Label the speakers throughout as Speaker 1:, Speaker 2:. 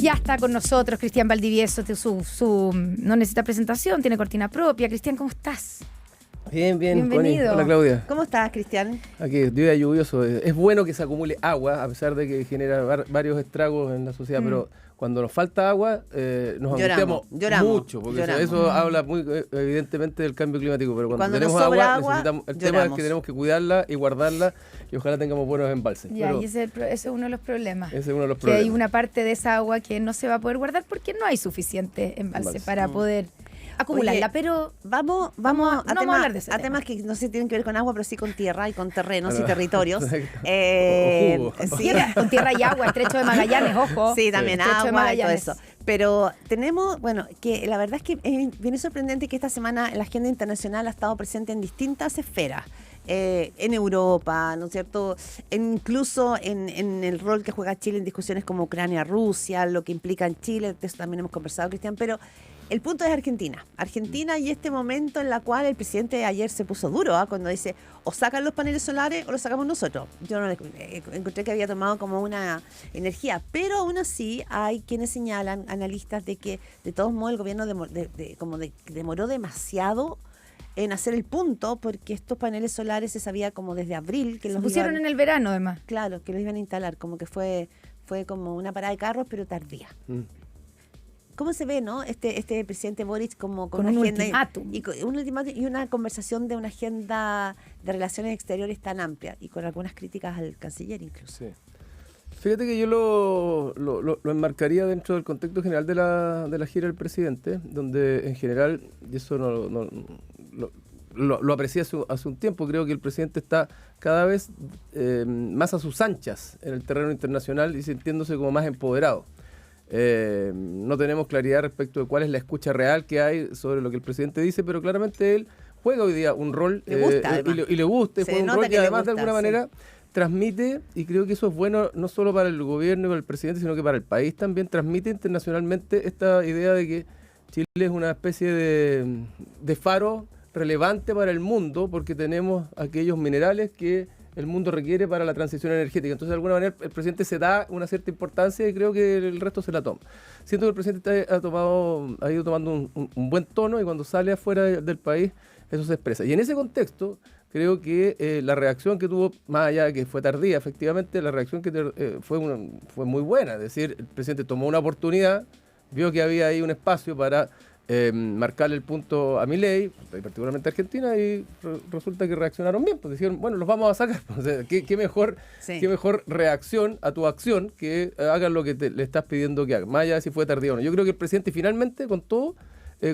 Speaker 1: Ya está con nosotros Cristian Valdivieso, no necesita presentación, tiene cortina propia. Cristian, ¿cómo estás?
Speaker 2: Bien,
Speaker 1: Bienvenido.
Speaker 2: Connie. Hola, Claudia.
Speaker 3: ¿Cómo estás, Cristian?
Speaker 2: Aquí, día lluvioso. Es bueno que se acumule agua, a pesar de que genera varios estragos en la sociedad, pero cuando nos falta agua, nos angustiamos mucho, porque eso habla muy evidentemente del cambio climático, pero cuando tenemos agua, necesitamos, el tema es que tenemos que cuidarla y guardarla, y ojalá tengamos buenos embalses.
Speaker 1: Ya, y ese es uno de los problemas.
Speaker 2: Ese es uno de los
Speaker 1: que
Speaker 2: problemas.
Speaker 1: hay una parte de esa agua que no se va a poder guardar porque no hay suficiente embalse para poder acumularla.
Speaker 3: Oye,
Speaker 1: pero
Speaker 3: vamos a
Speaker 1: hablar de ese tema.
Speaker 3: temas que no se tienen que ver con agua, pero sí con tierra y con terrenos y territorios.
Speaker 1: Con tierra y agua, Estrecho de Magallanes, ojo.
Speaker 3: Sí, también
Speaker 1: Estrecho de
Speaker 3: agua y todo
Speaker 1: Magallanes.
Speaker 3: eso. Pero tenemos, bueno, que la verdad es que viene sorprendente que esta semana la agenda internacional ha estado presente en distintas esferas. En Europa, ¿no es cierto? Incluso en el rol que juega Chile en discusiones como Ucrania-Rusia, lo que implica en Chile, de eso también hemos conversado, Cristian, pero el punto es Argentina. Argentina y este momento en la cual el presidente ayer se puso duro, cuando dice, o sacan los paneles solares o los sacamos nosotros. Yo no encontré que había tomado como una energía, pero aún así hay quienes señalan, analistas, de que de todos modos el gobierno demoró demasiado en hacer el punto, porque estos paneles solares se sabía como desde abril que los
Speaker 1: pusieron en el verano, además.
Speaker 3: Claro, que los iban a instalar, como que fue como una parada de carros, pero tardía. ¿Cómo se ve, no? Este presidente Boric como con una
Speaker 1: un
Speaker 3: agenda
Speaker 1: ultimátum.
Speaker 3: Un ultimátum y una conversación de una agenda de relaciones exteriores tan amplia y con algunas críticas al canciller incluso.
Speaker 2: Sí. Fíjate que yo lo enmarcaría dentro del contexto general de la gira del presidente, donde en general, y eso lo aprecié hace un tiempo, creo que el presidente está cada vez más a sus anchas en el terreno internacional y sintiéndose como más empoderado. No tenemos claridad respecto de cuál es la escucha real que hay sobre lo que el presidente dice, pero claramente él juega hoy día un rol
Speaker 3: y
Speaker 2: le gusta, juega un rol que además de alguna manera transmite, y creo que eso es bueno no solo para el gobierno y para el presidente, sino que para el país también, transmite internacionalmente esta idea de que Chile es una especie de faro relevante para el mundo, porque tenemos aquellos minerales que el mundo requiere para la transición energética. Entonces, de alguna manera, el presidente se da una cierta importancia y creo que el resto se la toma. Siento que el presidente ha ido tomando un buen tono, y cuando sale afuera del país, eso se expresa. Y en ese contexto, creo que la reacción que tuvo, más allá de que fue tardía, efectivamente, la reacción que fue muy buena. Es decir, el presidente tomó una oportunidad, vio que había ahí un espacio para marcarle el punto a Milei, particularmente a Argentina, y resulta que reaccionaron bien, pues dijeron, bueno, los vamos a sacar. O sea, qué mejor reacción a tu acción que hagan lo que le estás pidiendo que hagan, más allá de si fue tardío o no. Yo creo que el presidente finalmente, con todo,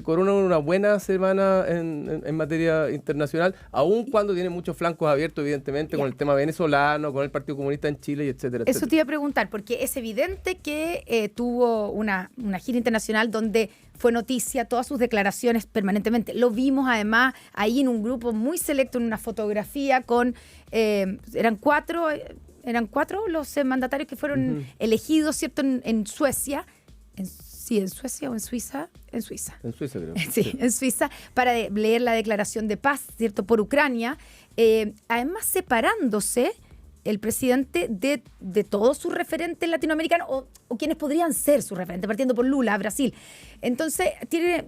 Speaker 2: corona una buena semana en materia internacional, aun cuando tiene muchos flancos abiertos, evidentemente, con el tema venezolano, con el Partido Comunista en Chile, y etcétera, etcétera.
Speaker 1: Eso te iba a preguntar, porque es evidente que tuvo una gira internacional donde fue noticia todas sus declaraciones permanentemente. Lo vimos además ahí en un grupo muy selecto, en una fotografía con... eran cuatro los mandatarios que fueron elegidos, ¿cierto?, en Suecia. Sí, en Suecia o en Suiza. En Suiza.
Speaker 2: En Suiza, creo.
Speaker 1: Sí, en Suiza, para leer la declaración de paz, ¿cierto?, por Ucrania. Además, separándose el presidente de todos sus referentes latinoamericanos o quienes podrían ser sus referentes, partiendo por Lula, Brasil. Entonces,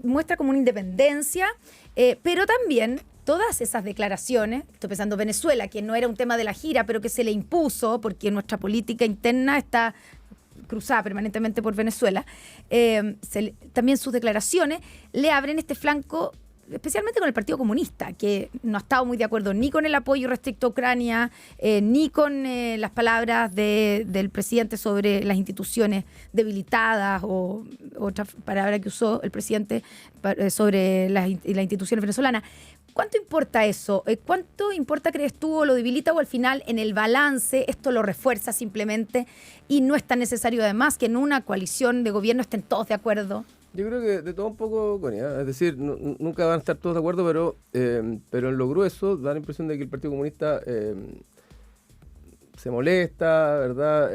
Speaker 1: muestra como una independencia, pero también todas esas declaraciones, estoy pensando Venezuela, que no era un tema de la gira, pero que se le impuso porque nuestra política interna está cruzada permanentemente por Venezuela, también sus declaraciones le abren este flanco, especialmente con el Partido Comunista, que no ha estado muy de acuerdo ni con el apoyo restricto a Ucrania, ni con las palabras del presidente sobre las instituciones debilitadas, o otra palabra que usó el presidente sobre las instituciones venezolanas. ¿Cuánto importa eso? ¿Cuánto importa, crees tú, o lo debilita, o al final en el balance esto lo refuerza simplemente y no es tan necesario además que en una coalición de gobierno estén todos de acuerdo?
Speaker 2: Yo creo que de todo un poco, Connie, es decir, nunca van a estar todos de acuerdo, pero en lo grueso da la impresión de que el Partido Comunista se molesta, ¿verdad?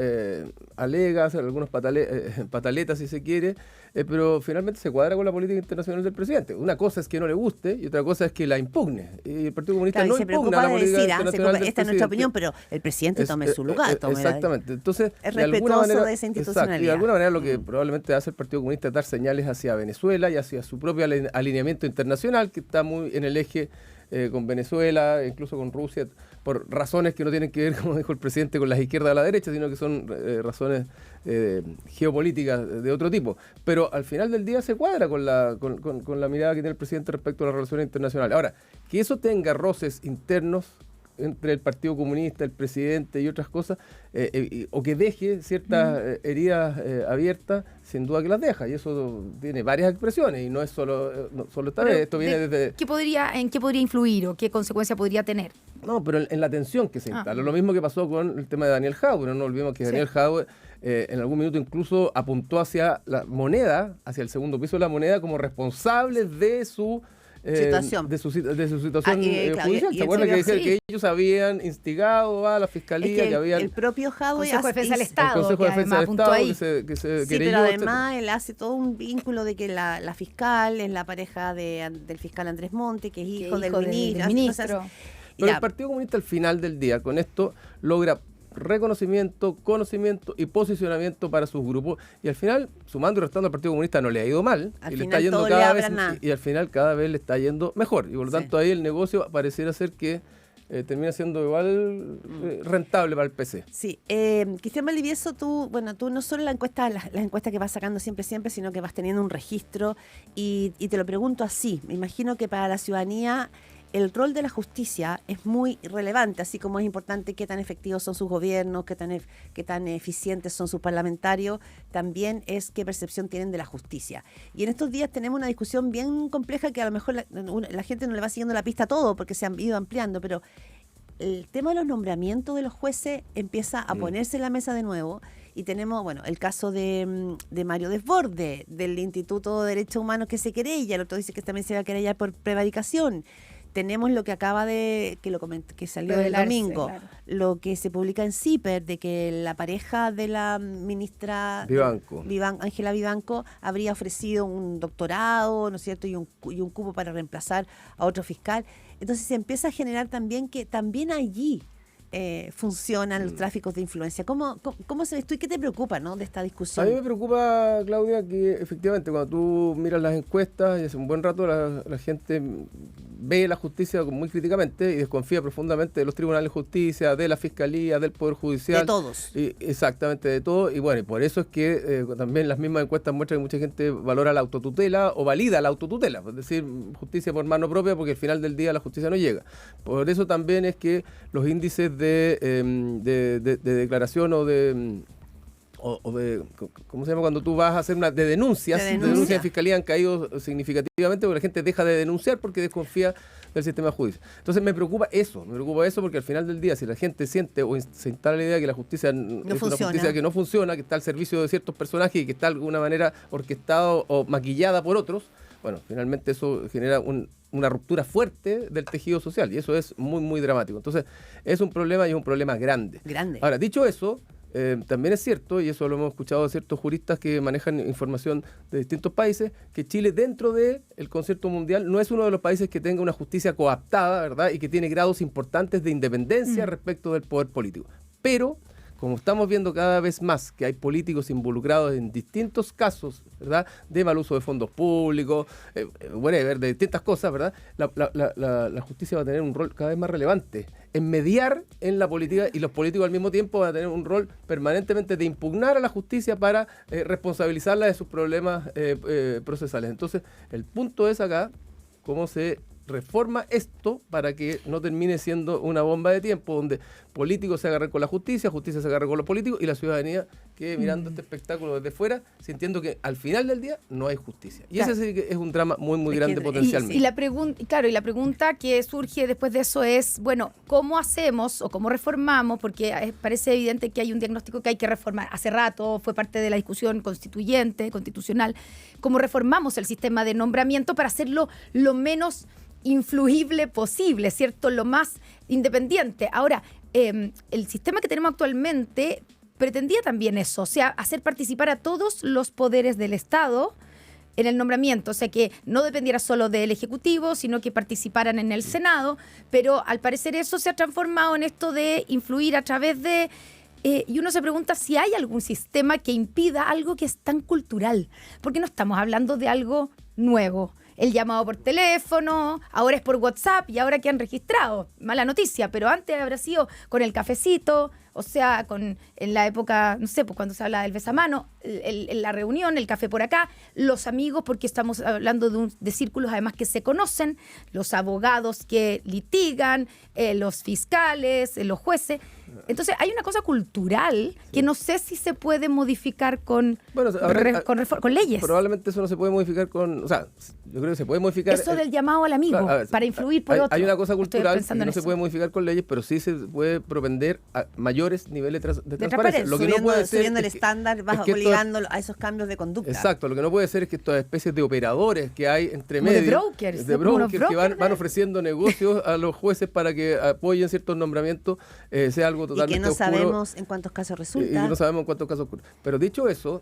Speaker 2: Alega, hace algunos pataletas si se quiere, pero finalmente se cuadra con la política internacional del presidente. Una cosa es que no le guste y otra cosa es que la impugne. Y el Partido Comunista no impugna la política internacional del
Speaker 3: esta es nuestra opinión, pero el presidente tome su lugar.
Speaker 2: Exactamente. Entonces,
Speaker 3: es respetuoso de esa institucionalidad.
Speaker 2: Y de alguna manera lo que probablemente hace el Partido Comunista es dar señales hacia Venezuela y hacia su propio alineamiento internacional, que está muy en el eje con Venezuela, incluso con Rusia, por razones que no tienen que ver, como dijo el presidente, con las izquierdas o la derecha, sino que son razones geopolíticas de otro tipo. Pero al final del día se cuadra con la mirada que tiene el presidente respecto a las relaciones internacionales. Ahora, que eso tenga roces internos entre el Partido Comunista, el presidente y otras cosas, o que deje ciertas heridas abiertas, sin duda que las deja, y eso tiene varias expresiones, y no es solo esta vez, esto viene desde...
Speaker 1: ¿En qué podría influir o qué consecuencia podría tener?
Speaker 2: No, pero en la tensión que se instala, lo mismo que pasó con el tema de Daniel Jadwe, no olvidemos que Daniel Jadwe en algún minuto incluso apuntó hacia la moneda, hacia el segundo piso de la moneda, como responsable de su
Speaker 3: situación.
Speaker 2: De su situación judicial. ¿Se acuerdan que decían que ellos habían instigado a la fiscalía?
Speaker 3: Que
Speaker 2: habían
Speaker 3: el propio Jadwe
Speaker 1: Consejo de Defensa del Estado,
Speaker 2: el Consejo de Defensa del Estado que se
Speaker 3: sí, pero además él hace todo un vínculo de que la fiscal es la pareja del fiscal Andrés Monte, que es hijo del ministro.
Speaker 2: Pero el Partido Comunista al final del día con esto logra reconocimiento, conocimiento y posicionamiento para sus grupos, y al final, sumando y restando, al Partido Comunista no le ha ido mal, y le está yendo cada vez, y al final cada vez le está yendo mejor, y por lo tanto ahí el negocio pareciera ser que termina siendo igual rentable para el PC.
Speaker 3: Sí, Cristian Valdivieso, tú no solo las encuestas que vas sacando siempre, sino que vas teniendo un registro, y te lo pregunto así, me imagino que para la ciudadanía el rol de la justicia es muy relevante, así como es importante qué tan efectivos son sus gobiernos, qué tan eficientes son sus parlamentarios, también es qué percepción tienen de la justicia. Y en estos días tenemos una discusión bien compleja que a lo mejor la gente no le va siguiendo la pista a todo porque se han ido ampliando, pero el tema de los nombramientos de los jueces empieza a ponerse en la mesa de nuevo. Y tenemos, el caso de Mario Desbordes, del Instituto de Derechos Humanos que se querella, el otro dice que también se va a querellar por prevaricación. Tenemos lo que acaba que salió el domingo, claro, lo que se publica en CIPER, de que la pareja de la ministra Ángela Vivanco habría ofrecido un doctorado, ¿no es cierto?, y un cupo para reemplazar a otro fiscal. Entonces se empieza a generar también que también allí funcionan los tráficos de influencia. ¿Cómo se ves tú y qué te preocupa, ¿no?, de esta discusión?
Speaker 2: A mí me preocupa, Claudia, que efectivamente cuando tú miras las encuestas y hace un buen rato la gente ve la justicia muy críticamente y desconfía profundamente de los tribunales de justicia, de la fiscalía, del Poder Judicial.
Speaker 3: De todos.
Speaker 2: Exactamente, de todo. Y bueno, y por eso es que también las mismas encuestas muestran que mucha gente valora la autotutela o valida la autotutela, es decir, justicia por mano propia, porque al final del día la justicia no llega. Por eso también es que los índices de declaración o de ¿cómo se llama? Cuando tú vas a hacer de denuncias de fiscalía han caído significativamente porque la gente deja de denunciar porque desconfía del sistema judicial. Entonces me preocupa eso porque al final del día, si la gente siente o se instala la idea que la justicia es una justicia que no funciona, que está al servicio de ciertos personajes y que está de alguna manera orquestada o maquillada por otros, bueno, finalmente eso genera una ruptura fuerte del tejido social y eso es muy, muy dramático. Entonces es un problema y es un problema grande. Ahora, dicho eso, también es cierto, y eso lo hemos escuchado de ciertos juristas que manejan información de distintos países, que Chile dentro del concierto mundial no es uno de los países que tenga una justicia coaptada, ¿verdad? Y que tiene grados importantes de independencia respecto del poder político. Pero, como estamos viendo cada vez más que hay políticos involucrados en distintos casos, ¿verdad?, de mal uso de fondos públicos, de distintas cosas, ¿verdad?, la justicia va a tener un rol cada vez más relevante en mediar en la política y los políticos al mismo tiempo van a tener un rol permanentemente de impugnar a la justicia para responsabilizarla de sus problemas procesales. Entonces, el punto es acá cómo se reforma esto para que no termine siendo una bomba de tiempo donde políticos se agarren con la justicia se agarre con los políticos y la ciudadanía quede mirando este espectáculo desde fuera sintiendo que al final del día no hay justicia. Y ese sí que es un drama muy, muy grande potencialmente.
Speaker 1: Y la pregunta que surge después de eso es, bueno, ¿cómo hacemos o cómo reformamos? Porque parece evidente que hay un diagnóstico que hay que reformar. Hace rato fue parte de la discusión constitucional. ¿Cómo reformamos el sistema de nombramiento para hacerlo lo menos influible posible, ¿cierto? Lo más independiente. Ahora, el sistema que tenemos actualmente pretendía también eso, o sea, hacer participar a todos los poderes del Estado en el nombramiento, o sea, que no dependiera solo del Ejecutivo, sino que participaran en el Senado, pero al parecer eso se ha transformado en esto de influir a través de... y uno se pregunta si hay algún sistema que impida algo que es tan cultural, porque no estamos hablando de algo nuevo. El llamado por teléfono, ahora es por WhatsApp y ahora que han registrado. Mala noticia, pero antes habrá sido con el cafecito, o sea, en la época, no sé, pues cuando se habla del besamano, la reunión, el café por acá, los amigos, porque estamos hablando de círculos además que se conocen, los abogados que litigan, los fiscales, los jueces. Entonces hay una cosa cultural que no sé si se puede modificar con leyes.
Speaker 2: Probablemente eso no se puede modificar o sea, yo creo que se puede modificar...
Speaker 1: Eso del llamado al amigo, claro, para influir por otro.
Speaker 2: Hay una cosa cultural que no se puede modificar con leyes, pero sí se puede propender a mayores niveles de transparencia. Lo que no puede ser
Speaker 3: subiendo el estándar, vas obligando a esos cambios de conducta.
Speaker 2: Exacto, lo que no puede ser es que estas especies de operadores que hay entre medio,
Speaker 1: de brokers
Speaker 2: que van ofreciendo negocios a los jueces para que apoyen ciertos nombramientos, sea algo totalmente
Speaker 3: y que no
Speaker 2: oscuro,
Speaker 3: sabemos en cuántos casos resulta.
Speaker 2: Y no sabemos en cuántos casos ocurre. Pero dicho eso,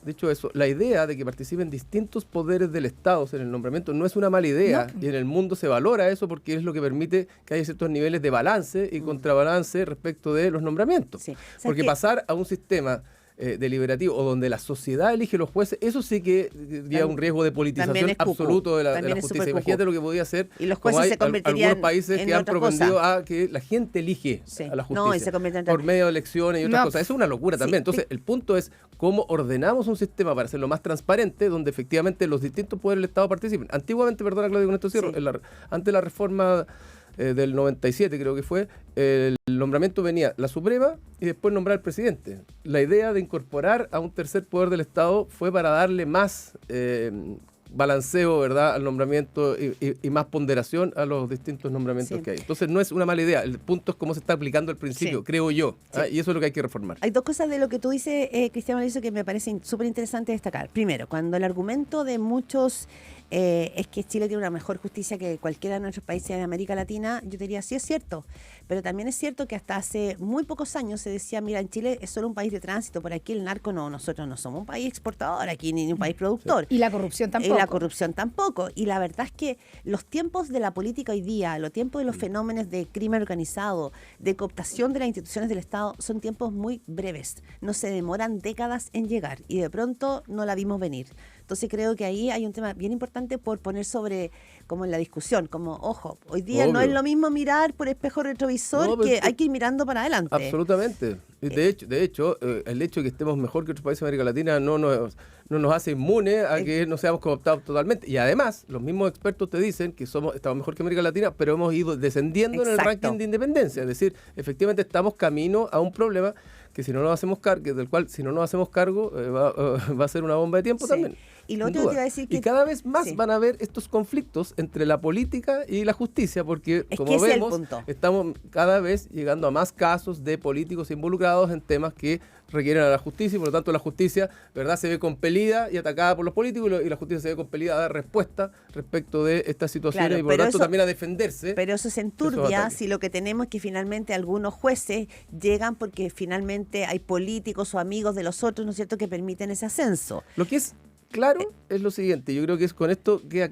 Speaker 2: la idea de que participen distintos poderes del Estado en el nombramiento no es una mala idea, y en el mundo se valora eso porque es lo que permite que haya ciertos niveles de balance y contrabalance respecto de los nombramientos. Sí. Porque pasar a un sistema deliberativo o donde la sociedad elige los jueces, eso sí que lleva un riesgo de politización absoluto de la justicia. Imagínate lo que podía hacer.
Speaker 3: Y los jueces se convertirían
Speaker 2: algunos países que han propendido a que la gente elige a la justicia por medio de elecciones y otras cosas. Eso es una locura también. Entonces, el punto es cómo ordenamos un sistema para hacerlo más transparente, donde efectivamente los distintos poderes del Estado participen. Antiguamente, perdona Claudia, con esto cierro, antes de la reforma del 97 creo que fue, el nombramiento venía la Suprema y después nombrar al presidente. La idea de incorporar a un tercer poder del Estado fue para darle más balanceo, ¿verdad?, al nombramiento y más ponderación a los distintos nombramientos que hay. Entonces no es una mala idea, el punto es cómo se está aplicando al principio, creo yo, y eso es lo que hay que reformar.
Speaker 3: Hay dos cosas de lo que tú dices, Cristian Mauricio, que me parece súper interesante destacar. Primero, cuando el argumento de muchos es que Chile tiene una mejor justicia que cualquiera de nuestros países de América Latina, yo diría, sí es cierto, pero también es cierto que hasta hace muy pocos años se decía, mira, en Chile es solo un país de tránsito, por aquí el narco no, nosotros no somos un país exportador aquí, ni un país productor.
Speaker 1: Y la corrupción tampoco.
Speaker 3: Y la corrupción tampoco. Y la verdad es que los tiempos de la política hoy día, los tiempos de los fenómenos de crimen organizado, de cooptación de las instituciones del Estado, son tiempos muy breves, no se demoran décadas en llegar y de pronto no la vimos venir. Entonces creo que ahí hay un tema bien importante por poner sobre, como en la discusión, como, ojo, hoy día no es lo mismo mirar por espejo retrovisor que hay que ir mirando para adelante.
Speaker 2: Absolutamente. De hecho, el hecho de que estemos mejor que otros países de América Latina no nos hace inmunes a que no seamos cooptados totalmente. Y además, los mismos expertos te dicen que estamos mejor que América Latina, pero hemos ido descendiendo en el ranking de independencia. Es decir, efectivamente estamos camino a un problema que si no nos hacemos cargo, va a ser una bomba de tiempo también.
Speaker 3: Y lo otro que iba a decir que...
Speaker 2: Y cada vez más van a haber estos conflictos entre la política y la justicia, porque como vemos, estamos cada vez llegando a más casos de políticos involucrados en temas que requieren a la justicia, y por lo tanto la justicia, ¿verdad?, se ve compelida y atacada por los políticos, y la justicia se ve compelida a dar respuesta respecto de estas situaciones, y por lo tanto también a defenderse.
Speaker 3: Pero eso se enturbia si lo que tenemos es que finalmente algunos jueces llegan porque finalmente hay políticos o amigos de los otros, ¿no es cierto?, que permiten ese ascenso.
Speaker 2: Lo que es claro es lo siguiente, yo creo que es con esto queda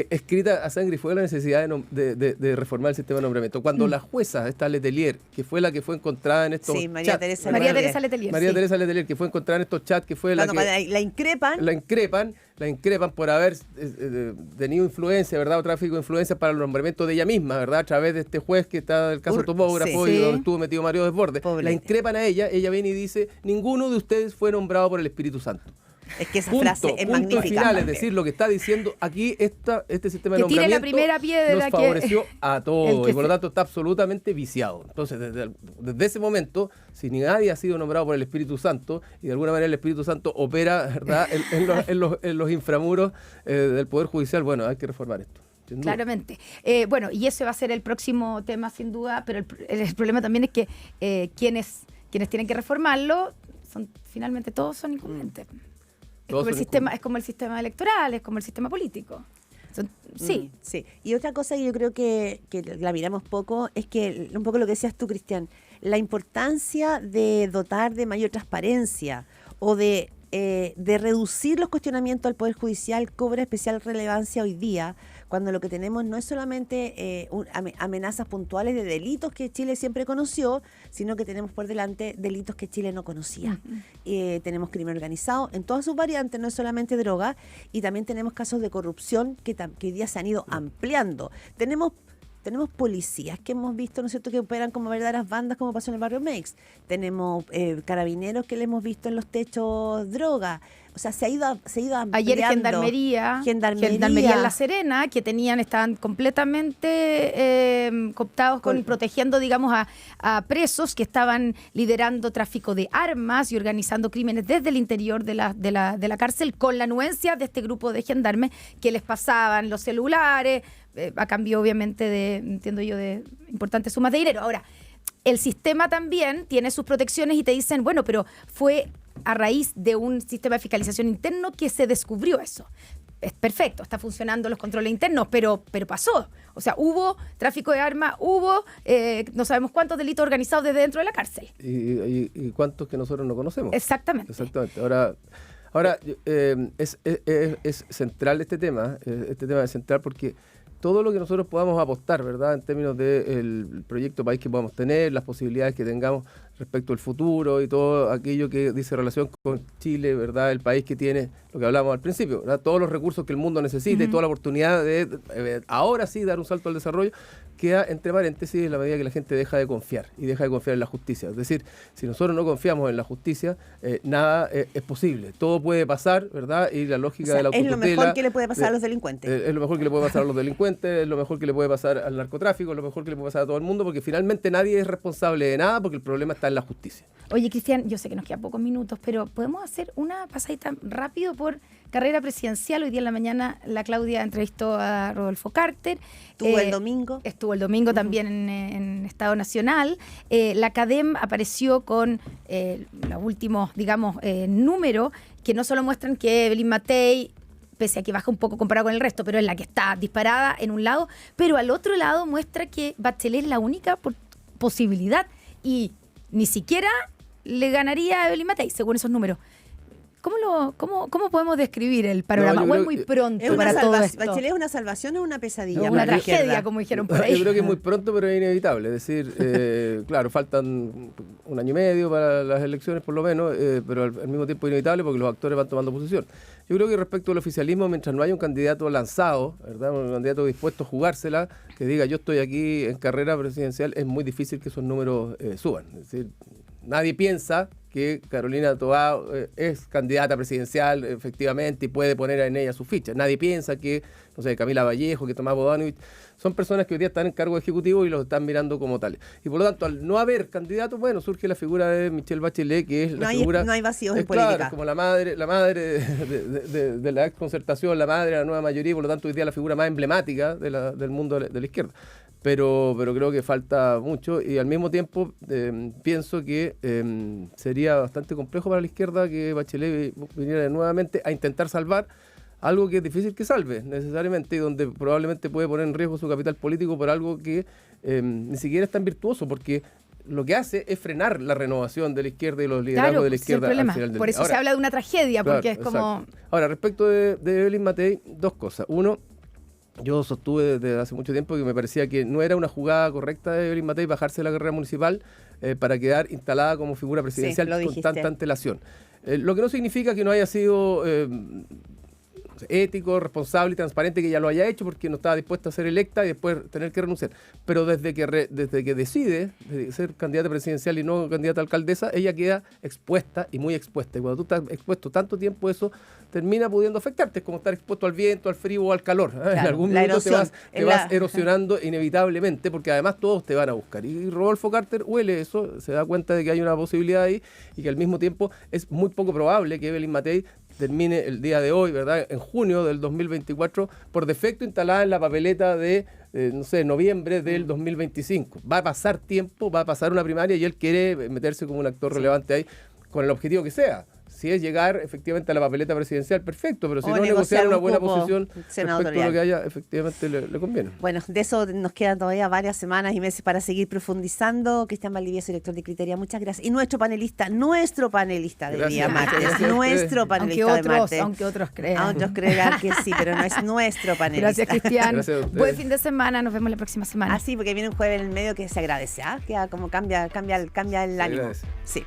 Speaker 2: escrita a sangre y fuego la necesidad de reformar el sistema de nombramiento. Cuando la jueza, esta Letelier, que fue la que fue encontrada en estos
Speaker 1: María Teresa Letelier,
Speaker 2: que fue encontrada en estos chats, que fue la increpan por haber tenido influencia, ¿verdad?, o tráfico de influencia para el nombramiento de ella misma, ¿verdad?, a través de este juez que está del caso Topógrafo y donde estuvo metido Mario Desbordes. La increpan a ella viene y dice, ninguno de ustedes fue nombrado por el Espíritu Santo.
Speaker 3: Es que esa frase es magnífica.
Speaker 2: Punto final, es decir, lo que está diciendo aquí, este sistema de
Speaker 1: nombramiento
Speaker 2: la
Speaker 1: primera piedra
Speaker 2: nos favoreció a todos, y por lo tanto está absolutamente viciado. Entonces, desde ese momento, si nadie ha sido nombrado por el Espíritu Santo, y de alguna manera el Espíritu Santo opera, ¿verdad?, en los inframuros del Poder Judicial, bueno, hay que reformar esto.
Speaker 1: Claramente. Bueno, y ese va a ser el próximo tema, sin duda, pero el problema también es que quienes tienen que reformarlo, finalmente todos son incumbentes. Es como el sistema electoral, es como el sistema político. sí.
Speaker 3: Sí. Y otra cosa que yo creo que la miramos poco es que, un poco lo que decías tú, Cristian, la importancia de dotar de mayor transparencia o de reducir los cuestionamientos al Poder Judicial cobra especial relevancia hoy día, cuando lo que tenemos no es solamente amenazas puntuales de delitos que Chile siempre conoció, sino que tenemos por delante delitos que Chile no conocía. Tenemos crimen organizado en todas sus variantes, no es solamente droga, y también tenemos casos de corrupción que hoy día se han ido ampliando. Tenemos policías que hemos visto, ¿no es cierto?, que operan como verdaderas bandas, como pasó en el barrio Mex. Tenemos carabineros que le hemos visto en los techos droga. O sea, se ha ido ampliando.
Speaker 1: Ayer Gendarmería en La Serena, que estaban completamente cooptados y protegiendo, digamos, a presos que estaban liderando tráfico de armas y organizando crímenes desde el interior de la cárcel, con la anuencia de este grupo de gendarmes que les pasaban los celulares, a cambio, obviamente, de importantes sumas de dinero. Ahora, el sistema también tiene sus protecciones y te dicen, bueno, pero fue a raíz de un sistema de fiscalización interno que se descubrió eso. Es perfecto, está funcionando los controles internos, pero pasó. O sea, hubo tráfico de armas, hubo no sabemos cuántos delitos organizados desde dentro de la cárcel.
Speaker 2: Y cuántos que nosotros no conocemos.
Speaker 1: Exactamente.
Speaker 2: Ahora es central este tema es central porque todo lo que nosotros podamos apostar, ¿verdad?, en términos del proyecto país que podamos tener, las posibilidades que tengamos respecto al futuro y todo aquello que dice relación con Chile, ¿verdad?, el país que tiene, lo que hablábamos al principio, ¿verdad?, todos los recursos que el mundo necesita y toda la oportunidad de ahora sí dar un salto al desarrollo, queda entre paréntesis en la medida que la gente deja de confiar en la justicia. Es decir, si nosotros no confiamos en la justicia, nada es posible. Todo puede pasar, ¿verdad? Y la lógica de la autotutela...
Speaker 3: Es lo mejor que le puede pasar a los delincuentes.
Speaker 2: Es lo mejor que le puede pasar a los delincuentes, es lo mejor que le puede pasar al narcotráfico, es lo mejor que le puede pasar a todo el mundo, porque finalmente nadie es responsable de nada, porque el problema está en la justicia.
Speaker 1: Oye, Cristian, yo sé que nos quedan pocos minutos, pero ¿podemos hacer una pasadita rápido por carrera presidencial? Hoy día en la mañana la Claudia entrevistó a Rodolfo Carter.
Speaker 3: Estuvo el domingo
Speaker 1: también en Estado Nacional. La CADEM apareció con los últimos, digamos, números que no solo muestran que Evelyn Matei, pese a que baja un poco comparado con el resto, pero es la que está disparada en un lado, pero al otro lado muestra que Bachelet es la única posibilidad y ni siquiera le ganaría a Evelyn Matei, según esos números. ¿Cómo podemos describir el panorama? ¿O es muy pronto para todo esto?
Speaker 3: ¿Bachelet es una salvación o una pesadilla?
Speaker 1: Una tragedia, como dijeron por ahí.
Speaker 2: Yo creo que es muy pronto, pero es inevitable. Es decir, claro, faltan 1 año y medio para las elecciones, por lo menos, pero al mismo tiempo es inevitable porque los actores van tomando posición. Yo creo que respecto al oficialismo, mientras no haya un candidato lanzado, ¿verdad?, un candidato dispuesto a jugársela, que diga yo estoy aquí en carrera presidencial, es muy difícil que esos números suban. Es decir, nadie piensa que Carolina Toá es candidata presidencial efectivamente y puede poner en ella su ficha. Nadie piensa que, no sé, Camila Vallejo, que Tomás Bodanovich, son personas que hoy día están en cargo ejecutivo y los están mirando como tales. Y por lo tanto, al no haber candidatos, bueno, surge la figura de Michelle Bachelet, que es la figura...
Speaker 3: No hay vacíos en política.
Speaker 2: Claro, es como la madre de la ex concertación, la madre de la nueva mayoría, y por lo tanto hoy día la figura más emblemática del mundo de la izquierda. Pero creo que falta mucho y al mismo tiempo pienso que sería bastante complejo para la izquierda que Bachelet viniera nuevamente a intentar salvar algo que es difícil que salve necesariamente y donde probablemente puede poner en riesgo su capital político por algo que ni siquiera es tan virtuoso, porque lo que hace es frenar la renovación de la izquierda y los liderazgos de la izquierda al final del
Speaker 1: Por eso
Speaker 2: día.
Speaker 1: se habla de una tragedia, porque es como...
Speaker 2: Exacto. Ahora, respecto de Evelyn Matei, 2 cosas. Uno, yo sostuve desde hace mucho tiempo que me parecía que no era una jugada correcta de Evelyn Matei bajarse de la carrera municipal para quedar instalada como figura presidencial con tanta antelación. Lo que no significa que no haya sido ético, responsable y transparente que ella lo haya hecho porque no estaba dispuesta a ser electa y después tener que renunciar. Pero desde que decide ser candidata presidencial y no candidata a alcaldesa, ella queda expuesta y muy expuesta. Y cuando tú estás expuesto tanto tiempo, eso termina pudiendo afectarte. Es como estar expuesto al viento, al frío o al calor. Claro, en algún momento te vas erosionando inevitablemente porque además todos te van a buscar. Y Rodolfo Carter huele eso, se da cuenta de que hay una posibilidad ahí y que al mismo tiempo es muy poco probable que Evelyn Matei termine el día de hoy, ¿verdad?, en junio del 2024, por defecto instalada en la papeleta de, noviembre del 2025. Va a pasar tiempo, va a pasar una primaria y él quiere meterse como un actor relevante ahí con el objetivo que sea. Si es llegar efectivamente a la papeleta presidencial, perfecto, pero si
Speaker 3: O
Speaker 2: no, negociar una buena
Speaker 3: cupo
Speaker 2: posición respecto a lo que haya, efectivamente le conviene.
Speaker 3: Bueno, de eso nos quedan todavía varias semanas y meses para seguir profundizando. Cristian Valdivieso, director de Criteria, muchas gracias. Y nuestro panelista del día martes. Nuestro panelista de martes.
Speaker 1: Aunque otros crean.
Speaker 3: A otros crean que sí, pero no es nuestro panelista.
Speaker 1: Gracias, Cristian.
Speaker 2: Gracias a ustedes.
Speaker 1: Buen fin de semana, nos vemos la próxima semana.
Speaker 3: Ah, sí, porque viene un jueves en el medio que se agradece, ¿ah? Queda como cambia el ánimo.
Speaker 2: agradece.
Speaker 3: Sí.